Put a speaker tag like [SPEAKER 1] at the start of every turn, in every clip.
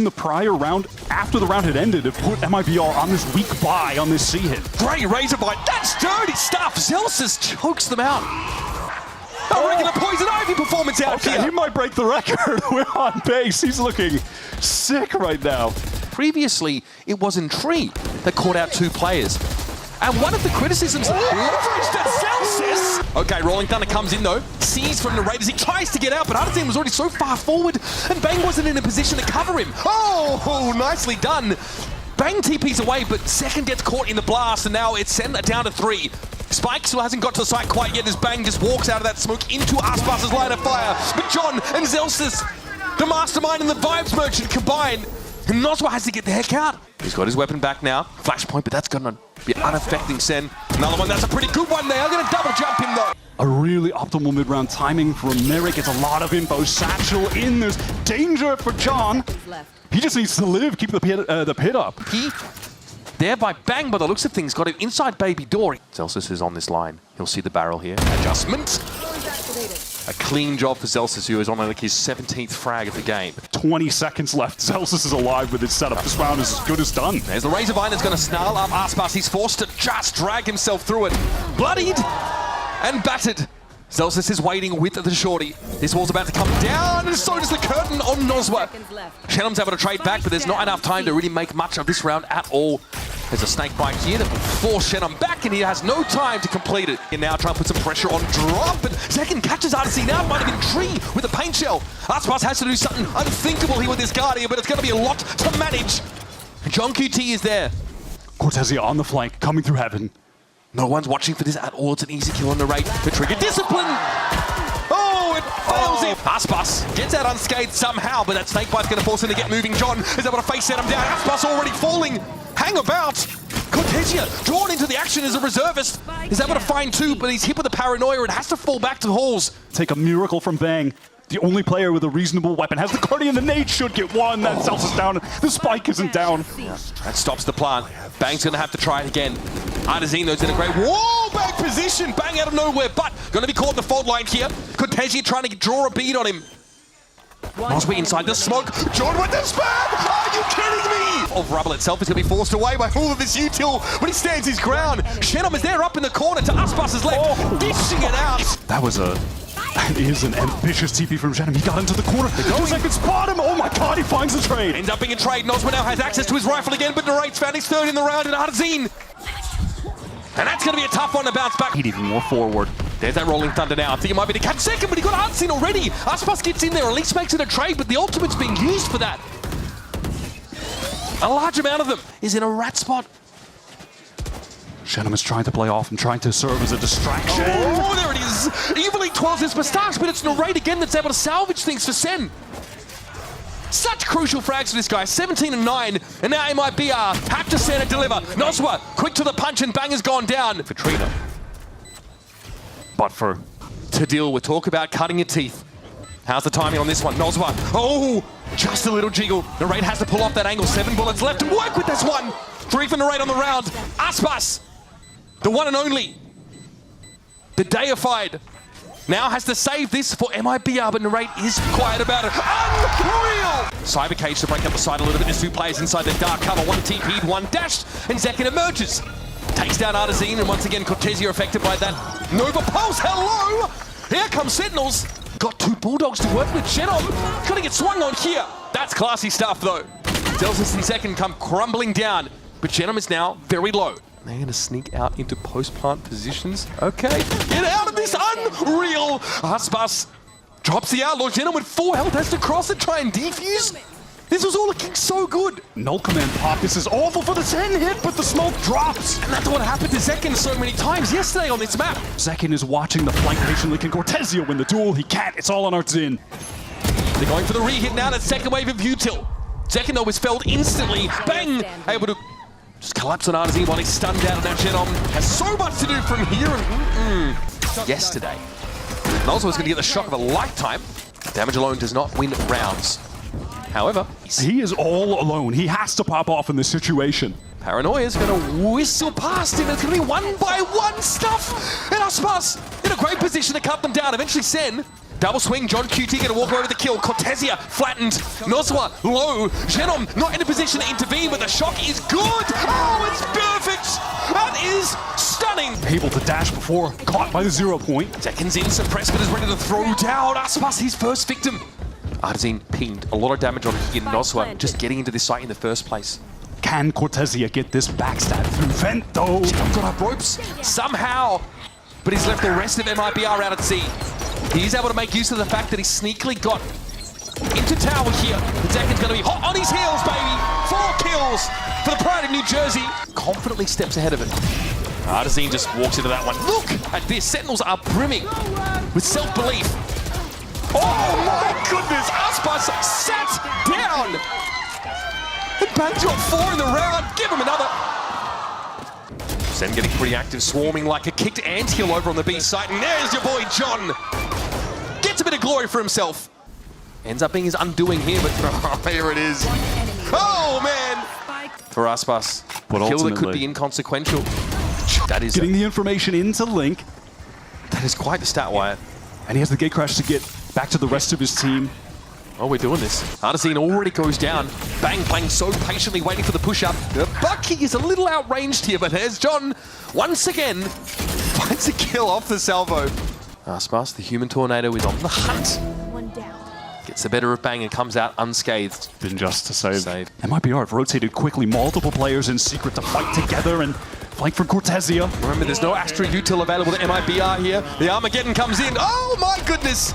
[SPEAKER 1] the prior round, after the round had ended, have put MIBR on this weak buy on this C hit.
[SPEAKER 2] Great Razorbyte, that's dirty stuff! Zelsis chokes them out. A regular Poison Ivy performance out here.
[SPEAKER 1] He might break the record. We're on base. He's looking sick right now.
[SPEAKER 2] Previously, it was in Tree that caught out 2 players. And one of the criticisms leveraged at Zelsis. Okay, Rolling Thunder comes in though, sees from the Raiders, he tries to get out, but Artisan was already so far forward, and Bang wasn't in a position to cover him. Oh, nicely done. Bang TP's away, but Second gets caught in the blast, and now it's sent down to 3. Spike still hasn't got to the site quite yet as Bang just walks out of that smoke into Aspas's line of fire. But John and Zelsis, the mastermind and the vibes merchant combine. And Noswa has to get the heck out. He's got his weapon back now. Flashpoint, but that's gonna be unaffecting Sen. Another one, that's a pretty good one there. I'm gonna double jump him though.
[SPEAKER 1] A really optimal mid-round timing from Merrick. Gets a lot of info. Satchel in. There's danger for John. He just needs to live, keep the pit up.
[SPEAKER 2] He, there by Bang, by the looks of things, got him inside Baby Door. Zelsis is on this line. He'll see the barrel here. Adjustment. A clean job for Zelsis, who is on like his 17th frag of the game.
[SPEAKER 1] 20 seconds left. Zelsis is alive with his setup. This round is as good as done.
[SPEAKER 2] There's the Razorbyte that's going to snarl up Aspas. He's forced to just drag himself through it. Bloodied and battered. Zelsis is waiting with the shorty. This wall's about to come down, and so does the curtain on Noswa. Shannom's able to trade back, but there's not enough time to really make much of this round at all. There's a snake bite here that will force Shannon back, and he has no time to complete it. And now trying to put some pressure on Drop, but Second catches Artsy now. It might have been Tree with a paint shell. Aspas has to do something unthinkable here with this Guardian, but it's going to be a lot to manage. johnqt is there.
[SPEAKER 1] Cortesia on the flank, coming through heaven.
[SPEAKER 2] No one's watching for this at all. It's an easy kill on the rate. The trigger discipline. Oh, it fails him. Aspas gets out unscathed somehow, but that snake bite's going to force him to get moving. John is able to face set him down. Aspas already falling. Hang about. Cortesia drawn into the action as a reservist. He's able to find 2, but he's hit with the paranoia and has to fall back to Halls.
[SPEAKER 1] Take a miracle from Bang. The only player with a reasonable weapon has the Guardian. The nade should get one. That Zelsis down. The spike isn't down.
[SPEAKER 2] Yeah, that stops the plant. Bang's going to have to try it again. Artesino's in a great wall back position. Bang out of nowhere, but going to be caught in the fault line here. Cortesia trying to draw a bead on him. Noswa inside the smoke. John with the spam! Are you kidding me? Of Rubble itself is going to be forced away by all of this util, but he stands his ground. Shannon is there up in the corner to Aspas's left, dishing it out.
[SPEAKER 1] That was a... That is an ambitious TP from Shannon. He got into the corner. They can spot him. Oh my god, he finds the trade.
[SPEAKER 2] Ends up being a trade. Noswa now has access to his rifle again, but Narrate's found his 3rd in the round in Artesine. And that's going to be a tough one to bounce back.
[SPEAKER 1] He'd even more forward.
[SPEAKER 2] There's that Rolling Thunder now. I think it might be to catch Second, but he got Artesine already. Aspas gets in there, at least makes it a trade, but the ultimate's being used for that. A large amount of them is in a rat spot.
[SPEAKER 1] Shannon is trying to play off and trying to serve as a distraction.
[SPEAKER 2] Oh, there it is. Evilly twirls his moustache, but it's Narrate again that's able to salvage things for Sen. Such crucial frags for this guy, 17 and 9, and now MIBR have to send and deliver. Noswa, quick to the punch, and Bang has gone down. For Trina.
[SPEAKER 1] But for...
[SPEAKER 2] To deal with, talk about cutting your teeth. How's the timing on this one? Noswa, oh, just a little jiggle. Narrate has to pull off that angle, 7 bullets left, and work with this one. 3 for Narrate on the round. Aspas, the one and only, the deified, now has to save this for MIBR, but Narrate is quiet about it. Unreal! Cyber Cage to break up the side a little bit. There's 2 players inside the dark cover. 1 TP'd, 1 dashed, and Zekin emerges. Takes down Artesine, and once again, Cortesia affected by that Nova Pulse. Hello! Here comes Sentinels. Got 2 Bulldogs to work with. Shenom gonna get swung on here. That's classy stuff, though. Zelsis and Second come crumbling down, but Shenom is now very low. They're going to sneak out into post-plant positions. Okay, get out of this, unreal! Aspas drops the outlaw. Jenna with 4 health has to cross and try and defuse. This was all looking so good.
[SPEAKER 1] Null command pop. This is awful for the 10 hit, but the smoke drops.
[SPEAKER 2] And that's what happened to Zekin so many times yesterday on this map.
[SPEAKER 1] Zekin is watching the flank patiently. Can Cortesia win the duel? He can't. It's all on Artzin.
[SPEAKER 2] They're going for the re-hit now. That second wave of util. Zekin, though, was felled instantly. Bang! Able to just collapse on Artesine while he's stunned out. And now Shenom has so much to do from here. And yesterday, Noswa was going to get the shock of a lifetime. Damage alone does not win rounds. However,
[SPEAKER 1] he is all alone. He has to pop off in this situation.
[SPEAKER 2] Paranoia is going to whistle past him. It's going to be 1 by 1 stuff. And Aspas in a great position to cut them down. Eventually, Sen Double swing, johnqt gonna walk over the kill. Cortesia flattened. Noswa low. Genom not in a position to intervene, but the shock is good. Oh, it's perfect. That is stunning.
[SPEAKER 1] Able to dash before, caught by the 0 point.
[SPEAKER 2] Seconds in, Suppressment is ready to throw down Aspas, his first victim. Artazine pinged a lot of damage on Higgin Noswa, just getting into this site in the first place.
[SPEAKER 1] Can Cortesia get this backstab through Vent though?
[SPEAKER 2] Genom got up ropes somehow, but he's left the rest of MIBR out at sea. He's able to make use of the fact that he sneakily got into tower here. The Deccan's going to be hot on his heels, baby. 4 kills for the pride of New Jersey. Confidently steps ahead of it. Artazine just walks into that one. Look at this. Sentinels are brimming with self-belief. Oh my goodness. Aspas sat down. And BANGKOK 4 in the round. Give him another. Sen getting pretty active, swarming like a kicked anthill over on the B site. And there's your boy, John. Gets a bit of glory for himself. Ends up being his undoing here, but here it is. Oh, man! For Aspas.
[SPEAKER 1] But
[SPEAKER 2] a kill that could be inconsequential. That is
[SPEAKER 1] getting the information into Link.
[SPEAKER 2] That is quite the stat wire.
[SPEAKER 1] And he has the gate crash to get back to the rest of his team.
[SPEAKER 2] Oh, we're doing this. Artazine already goes down. Bang playing so patiently, waiting for the push-up. The Bucky is a little outranged here, but there's John once again. Finds a kill off the salvo. Aspas, the human tornado, is on the hunt.
[SPEAKER 3] One down.
[SPEAKER 2] Gets the better of Bang and comes out unscathed.
[SPEAKER 1] Been just to save.
[SPEAKER 2] MIBR
[SPEAKER 1] have rotated quickly, multiple players in secret to fight together and fight for Cortesia.
[SPEAKER 2] Remember, there's no Astra util available to MIBR here. The Armageddon comes in. Oh my goodness!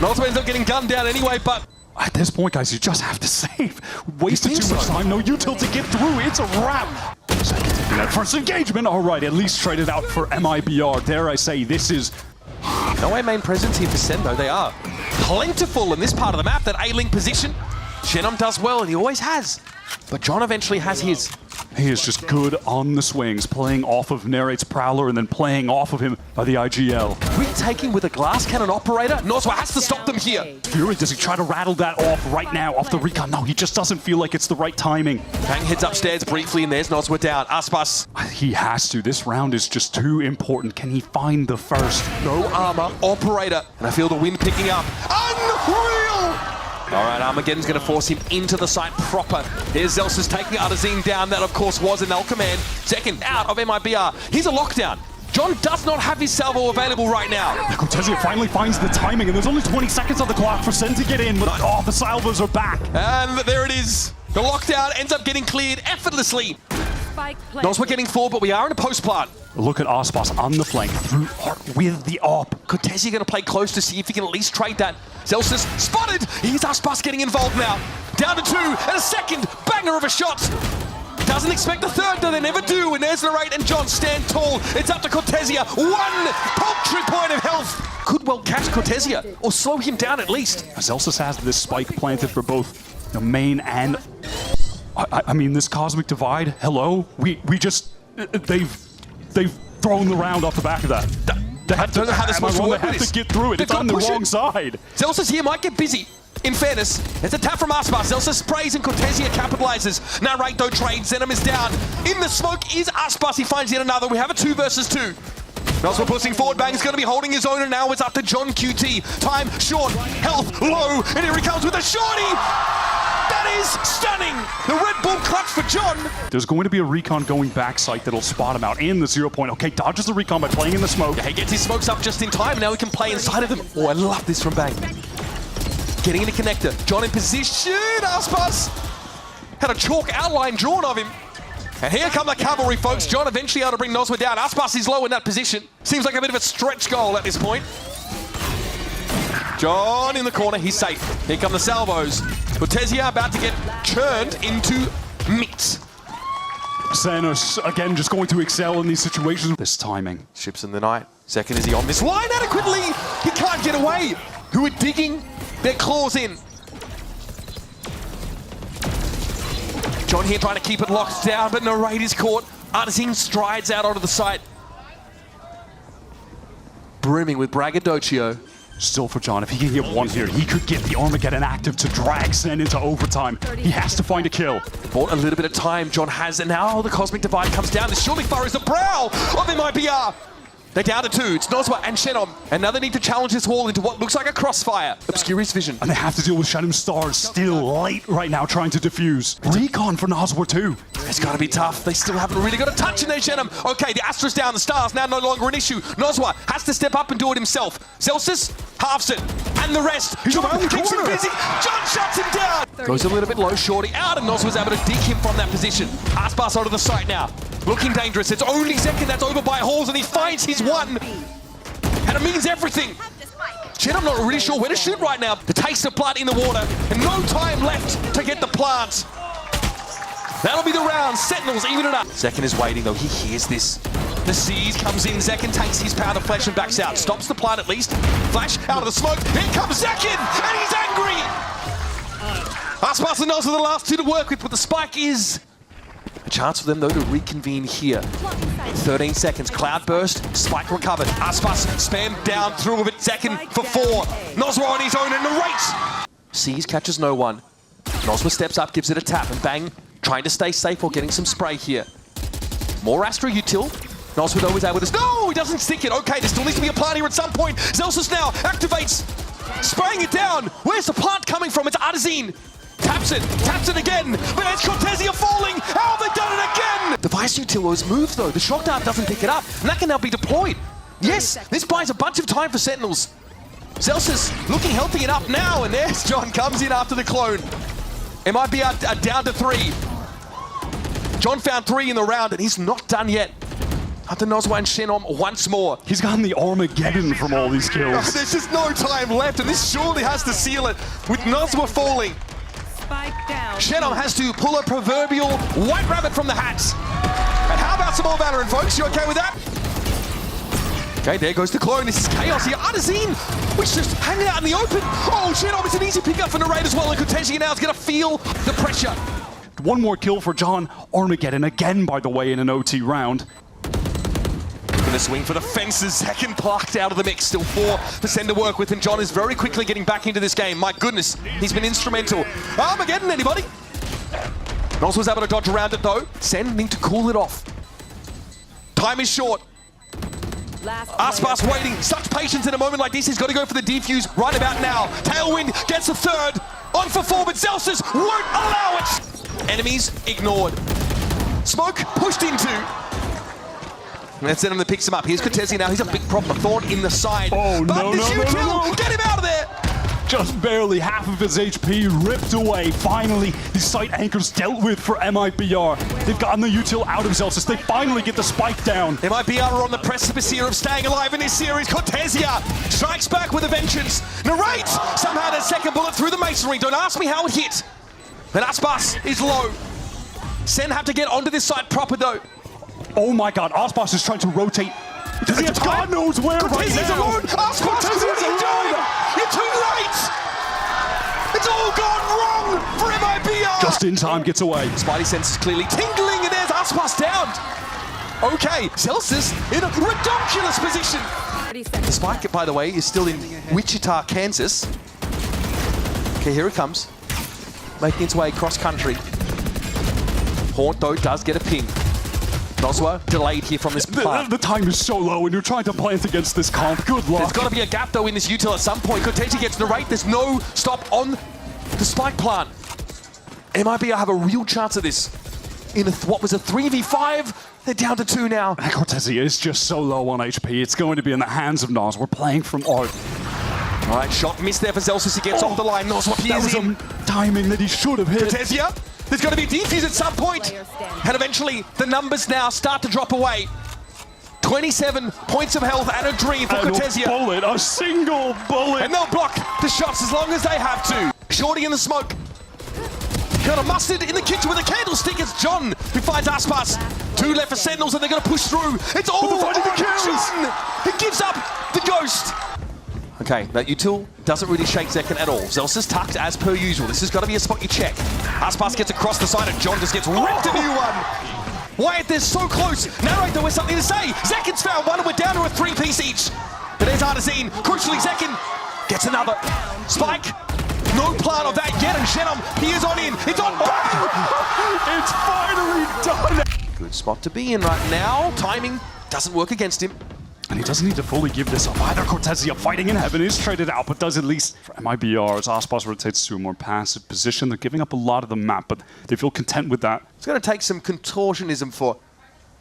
[SPEAKER 2] Noswa ends up getting gunned down anyway, but
[SPEAKER 1] at this point, guys, you just have to save. Wasted too much time, no util to get through. It's a wrap. Second taking that first engagement. All right, at least traded out for MIBR. Dare I say, this is...
[SPEAKER 2] No A main presence here for Sen, though. They are plentiful in this part of the map, that A-link position. Genom does well, and he always has. But John eventually has his.
[SPEAKER 1] He is just good on the swings, playing off of Narrate's Prowler and then playing off of him by the IGL.
[SPEAKER 2] Retaking with a glass cannon operator. Noswa has to stop them here.
[SPEAKER 1] Fury, does he try to rattle that off right now, off the recon? No, he just doesn't feel like it's the right timing.
[SPEAKER 2] Bang heads upstairs briefly, and there's Noswa down. Aspas.
[SPEAKER 1] He has to. This round is just too important. Can he find the first?
[SPEAKER 2] No armor, operator. And I feel the wind picking up. Unreal! All right, Armageddon's going to force him into the site proper. Here's Zelsus taking Artazine down. That, of course, was an L command. Second out of MIBR. Here's a lockdown. John does not have his salvo available right now.
[SPEAKER 1] Cortesia finally finds the timing, and there's only 20 seconds on the clock for Sen to get in, but oh, the salvos are back.
[SPEAKER 2] And there it is. The lockdown ends up getting cleared effortlessly. Noswa getting forward, but we are in a post plant.
[SPEAKER 1] Look at Aspas on the flank through with the op.
[SPEAKER 2] Cortesia going to play close to see if he can at least trade that. Zelsus spotted. Here's Aspas getting involved now. Down to 2 and a second. Banger of a shot. Doesn't expect the third, though they never do. And there's Narrate and John stand tall. It's up to Cortesia. 1 paltry point of health. Could well catch Cortesia or slow him down at least.
[SPEAKER 1] Zelsus has this spike planted for both the main and... I mean, this Cosmic Divide, hello? We just... They've thrown the round off the back of that. They have to, get through it. It's on the wrong side.
[SPEAKER 2] Zelsus here might get busy. In fairness, it's a tap from Aspas. Zelsus sprays and Cortesia capitalizes. Narrate though trades. Zenom is down. In the smoke is Aspas. He finds yet another. We have a 2 versus 2. Noswa pushing forward. Bang's going to be holding his own, and now it's up to johnqt. Time short, health low, and here he comes with a shorty. That is stunning! The Red Bull clutch for John.
[SPEAKER 1] There's going to be a recon going back site that'll spot him out in the 0 point. Okay, dodges the recon by playing in the smoke.
[SPEAKER 2] Yeah, he gets his smokes up just in time, and now he can play inside of them. Oh, I love this from Bang. Getting in a connector. John in position. Aspas had a chalk outline drawn of him. And here come the cavalry, folks. John eventually able to bring Noswa down. Aspas is low in that position. Seems like a bit of a stretch goal at this point. John in the corner, he's safe. Here come the salvos. Cortesia about to get churned into meat.
[SPEAKER 1] Xanos, again, just going to excel in these situations. This timing.
[SPEAKER 2] Ships in the night. Second, is he on this line adequately? He can't get away. Who are digging their claws in. John here trying to keep it locked down, but Narrate is caught. Artazine strides out onto the site. Brimming with braggadocio.
[SPEAKER 1] Still for John, if he can get one here, he could get the Armageddon active to drag Sen into overtime. He has to find a kill.
[SPEAKER 2] Bought a little bit of time, John has, and now the Cosmic Divide comes down. This surely furrows the brow of MIBR. They're down to 2. It's Nozwa and Shenom. And now they need to challenge this wall into what looks like a crossfire. Obscure his vision.
[SPEAKER 1] And they have to deal with Shannon Stars still late right now trying to defuse. Recon for Nozwa too.
[SPEAKER 2] It's got to be tough. They still haven't really got a touch in there, Shenom. Okay, the Astra's down. The Stars now no longer an issue. Nozwa has to step up and do it himself. Celsius halves it. And the rest. John keeps him busy. John shuts him down. Goes a little bit low, Shorty out, and Nozwa's able to dig him from that position. Aspas onto the site now. Looking dangerous. It's only Zekin that's over by Halls, and he finds his one. And it means everything. Shit, I'm not really sure where to shoot right now. The taste of blood in the water, and no time left to get the plant. That'll be the round. Sentinels even it up. Zekin is waiting, though. He hears this. The Seas comes in. Zekin takes his powder flash and backs out. Stops the plant at least. Flash out of the smoke. Here comes Zekin, and he's angry. Aspas and Noz are the last 2 to work with, but the spike is a chance for them, though, to reconvene here. 13 seconds. Cloud burst. Spike recovered. Aspas spammed down through with it. Zekin for 4. Nozwa on his own and narrates. Seas catches no one. Nozwa steps up, gives it a tap, and bang. Trying to stay safe while getting some spray here. More Astra util. Nozwa though is able to... No! He doesn't stick it. Okay, there still needs to be a plant here at some point. Zelsus now activates. Spraying it down. Where's the plant coming from? It's Artazine. Taps it again, but it's Cortesia falling! How have they done it again? The Vice Util has moved though, the shock dart doesn't pick it up, and that can now be deployed. Yes, this buys a bunch of time for Sentinels. Celsius looking healthy enough now, and there's John comes in after the clone. MIBR down to 3. John found 3 in the round, and he's not done yet. After Nozwa and Shenom once more.
[SPEAKER 1] He's gotten the Armageddon from all these kills.
[SPEAKER 2] There's just no time left, and this surely has to seal it with Nozwa falling. Shenom has to pull a proverbial white rabbit from the hats. And how about some more Valorant, folks? You okay with that? Okay, there goes the clone. This is chaos here. Artazine, which just hanging out in the open. Oh, Shenom, it's an easy pickup for Narrate as well. And Cortesia now is going to feel the pressure.
[SPEAKER 1] One more kill for John. Armageddon again, by the way, in an OT round.
[SPEAKER 2] Going to swing for the fences. Second plucked out of the mix. Still 4 for Sen to work with, and John is very quickly getting back into this game. My goodness, he's been instrumental. Armageddon, anybody? Nos was able to dodge around it though. Sen need to cool it off. Time is short. Aspas waiting. Such patience in a moment like this. He's got to go for the defuse right about now. Tailwind gets a 3rd. On for 4, but Celsius won't allow it. Enemies ignored. Smoke pushed into. And that's Zenom that picks him up. Here's Cortesia now. He's a big problem. A thorn in the side.
[SPEAKER 1] Oh,
[SPEAKER 2] but
[SPEAKER 1] no, no.
[SPEAKER 2] Get him out of there!
[SPEAKER 1] Just barely half of his HP ripped away. Finally, the site anchors dealt with for MIBR. They've gotten the util out of Celsius. They finally get the spike down.
[SPEAKER 2] MIBR are on the precipice here of staying alive in this series. Cortesia strikes back with a vengeance. Narrate! Somehow that second bullet through the masonry. Don't ask me how it hit. But Aspas is low. Sen have to get onto this site proper though.
[SPEAKER 1] Oh my god, Aspas is trying to rotate.
[SPEAKER 2] Does he have time?
[SPEAKER 1] God knows where
[SPEAKER 2] Cortesia's
[SPEAKER 1] right now.
[SPEAKER 2] alone! Aspas, what are you doing? You're too late! It's all gone wrong for MIBR!
[SPEAKER 1] Just in time gets away.
[SPEAKER 2] Spidey senses clearly tingling, and there's Aspas downed. Okay, Celsius in a ridiculous position. The spike, by the way, is still in Wichita, Kansas. Okay, here it comes. Making its way cross country. Haunt, though, does get a ping. Nozwa delayed here from this plant.
[SPEAKER 1] The time is so low and you're trying to plant against this comp. Good luck.
[SPEAKER 2] There's got to be a gap though in this util at some point. Cortesia gets Narrate. There's no stop on the spike plant. MIBR have a real chance of this. In a what was a 3v5, they're down to 2 now.
[SPEAKER 1] Cortesia is just so low on HP. It's going to be in the hands of Nos. We're playing from art.
[SPEAKER 2] All right, shot missed there for Celsius. He gets off the line. Nozwa peers in.
[SPEAKER 1] Timing that he should have hit.
[SPEAKER 2] Cortesia. There's going to be a defuse at some point. And eventually, the numbers now start to drop away. 27 points of health and a dream for Cortesia.
[SPEAKER 1] A single bullet.
[SPEAKER 2] And they'll block the shots as long as they have to. Shorty in the smoke. Got a mustard in the kitchen with a candlestick. It's John who finds Aspas. 2 left for Sentinels and they're going to push through. It's all on John. He gives up the ghost. Okay, that util doesn't really shake Zekin at all. Zelsus tucked as per usual. This has got to be a spot you check. Aspas gets across the side and John just gets ripped a new one. Wyatt, they're so close. Narrate, there was something to say. Zekin's found one and we're down to a 3-piece each. But there's Artazine. Crucially, Zekin gets another. Spike. No plan of that yet, and Shenom peers on in. It's on.
[SPEAKER 1] It's finally done.
[SPEAKER 2] Good spot to be in right now. Timing doesn't work against him.
[SPEAKER 1] And he doesn't need to fully give this up either. Cortezia fighting in heaven is traded out, but does at least for MIBR as Aspas rotates to a more passive position. They're giving up a lot of the map, but they feel content with that.
[SPEAKER 2] It's going to take some contortionism for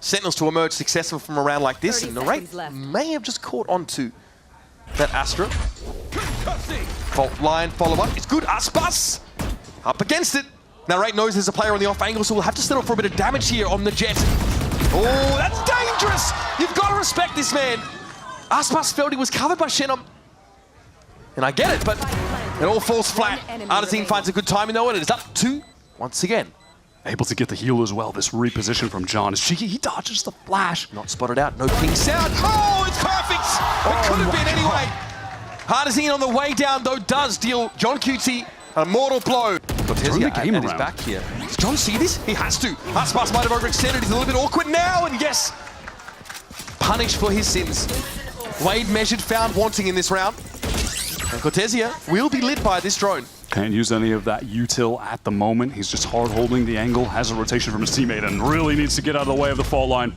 [SPEAKER 2] Sentinels to emerge successful from a round like this, and Narrate may have just caught onto that Astra. Fault line follow-up. It's good. Aspas up against it. Narrate knows there's a player on the off angle, so we'll have to settle for a bit of damage here on the Jet. Oh, that's dangerous! You've got to respect this man. Aspas felt he was covered by Shenom. And I get it, but it all falls flat. Artazine finds a good timing though, and it is up 2 once again.
[SPEAKER 1] Able to get the heal as well. This reposition from John is cheeky. He dodges the flash.
[SPEAKER 2] Not spotted out. No ping sound. Oh, it's perfect! It could have been anyway. Artazine on the way down though does deal johnqt a mortal blow.
[SPEAKER 1] Turn the game
[SPEAKER 2] at his
[SPEAKER 1] around.
[SPEAKER 2] back here. Does John see this? He has to. Aspas might have overextended. He's a little bit awkward now, and yes, punished for his sins. Wade measured, found wanting in this round. And Cortezia will be lit by this drone.
[SPEAKER 1] Can't use any of that util at the moment. He's just hard holding the angle, has a rotation from his teammate, and really needs to get out of the way of the fault line.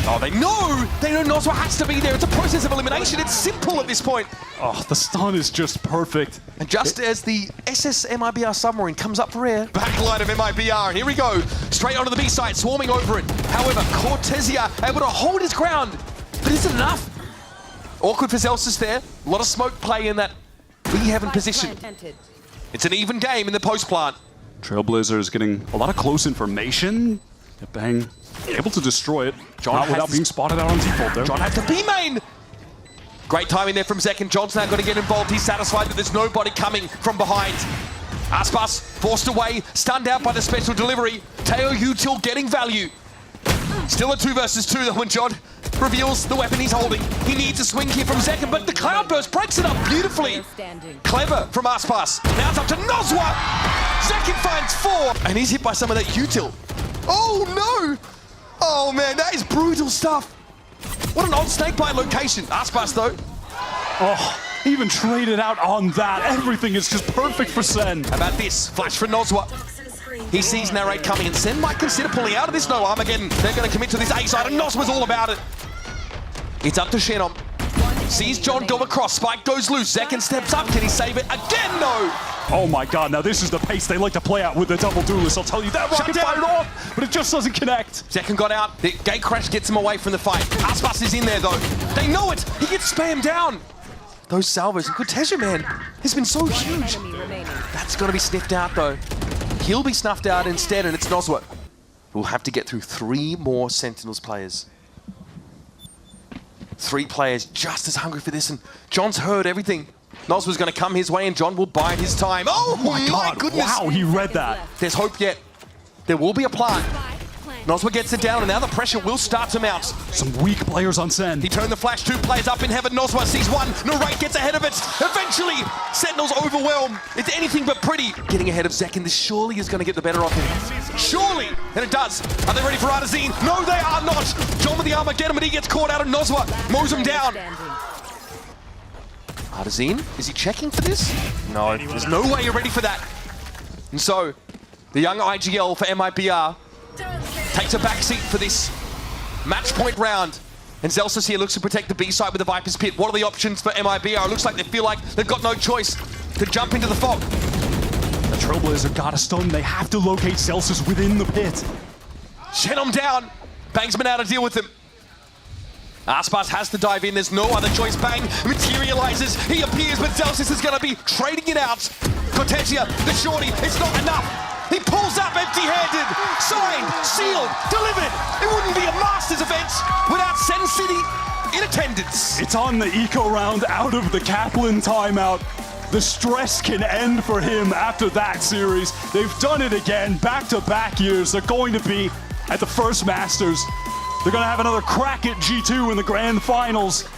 [SPEAKER 2] Oh, they know Noswa has to be there. It's a process of elimination. It's simple at this point.
[SPEAKER 1] Oh, the stun is just perfect.
[SPEAKER 2] And just as the SS MIBR submarine comes up for air, backline of MIBR, here we go. Straight onto the B side, swarming over it. However, Cortezia able to hold his ground, but is it enough? Awkward for Zelsis there. A lot of smoke play in that B heaven position. It's an even game in the post plant.
[SPEAKER 1] Trailblazer is getting a lot of close information. Bang, able to destroy it. Not without being spotted out on default there.
[SPEAKER 2] John has the B main. Great timing there from Zek, and John's now going to get involved. He's satisfied that there's nobody coming from behind. Aspas forced away, stunned out by the special delivery. Teo Util getting value. Still a 2 versus 2 though when John reveals the weapon he's holding. He needs a swing here from Zek, but the Cloudburst breaks it up beautifully. Clever from Aspas. Now it's up to Noswa. Zek finds 4, and he's hit by some of that Util. Oh no! Oh man, that is brutal stuff. What an odd snakebite location. Aspas though.
[SPEAKER 1] Oh, even traded out on that. Everything is just perfect for Sen.
[SPEAKER 2] How about this? Flash for Noswa. He sees Narrate coming, and Sen might consider pulling out of this no Armageddon. They're going to commit to this A side, and Noswa's all about it. It's up to Shenom. Sees John go across. Spike goes loose. Zekin steps up. Can he save it? Again, no!
[SPEAKER 1] Oh my god, now this is the pace they like to play out with the double duelist. I'll tell you that. Rocket fired off, but it just doesn't connect.
[SPEAKER 2] Zekin got out. The gate crash gets him away from the fight. Aspas is in there, though. They know it. He gets spammed down. Those salvos. And Cortezia, man, has been so huge. That's got to be sniffed out, though. He'll be snuffed out instead, and it's Noswa. We'll have to get through 3 more Sentinels players. 3 players just as hungry for this, and John's heard everything. Noswa's going to come his way, and John will bide his time. Oh my God, goodness!
[SPEAKER 1] Wow, he read that.
[SPEAKER 2] There's hope yet. There will be a plant. Noswa gets it down, and now the pressure will start to mount.
[SPEAKER 1] Some weak players on Sen.
[SPEAKER 2] He turned the flash, 2 players up in heaven. Noswa sees 1. Narrate gets ahead of it. Eventually, Sentinels overwhelm. It's anything but pretty. Getting ahead of Zek, and this surely is going to get the better of him. Surely! And it does. Are they ready for Artazine? No, they are not. John with the Armageddon, but he gets caught out, and Noswa mows him down. Artazine, is he checking for this? No, there's no way you're ready for that. And so, the young IGL for MIBR takes a backseat for this match point round. And Zelsis here looks to protect the B side with the Viper's Pit. What are the options for MIBR? It looks like they feel like they've got no choice to jump into the fog.
[SPEAKER 1] The Trailblazer got a stun. They have to locate Zelsis within the pit.
[SPEAKER 2] Shenom down. Bang's been out to deal with him. Aspas has to dive in. There's no other choice. Bang materializes. He appears, but Zelsis is going to be trading it out. Cortezia, the shorty, it's not enough. He pulls up empty-handed. Signed, sealed, delivered. It wouldn't be a Masters event without Sen City in attendance.
[SPEAKER 1] It's on the eco round out of the Kaplan timeout. The stress can end for him after that series. They've done it again, back-to-back years. They're going to be at the first Masters. They're going to have another crack at G2 in the grand finals.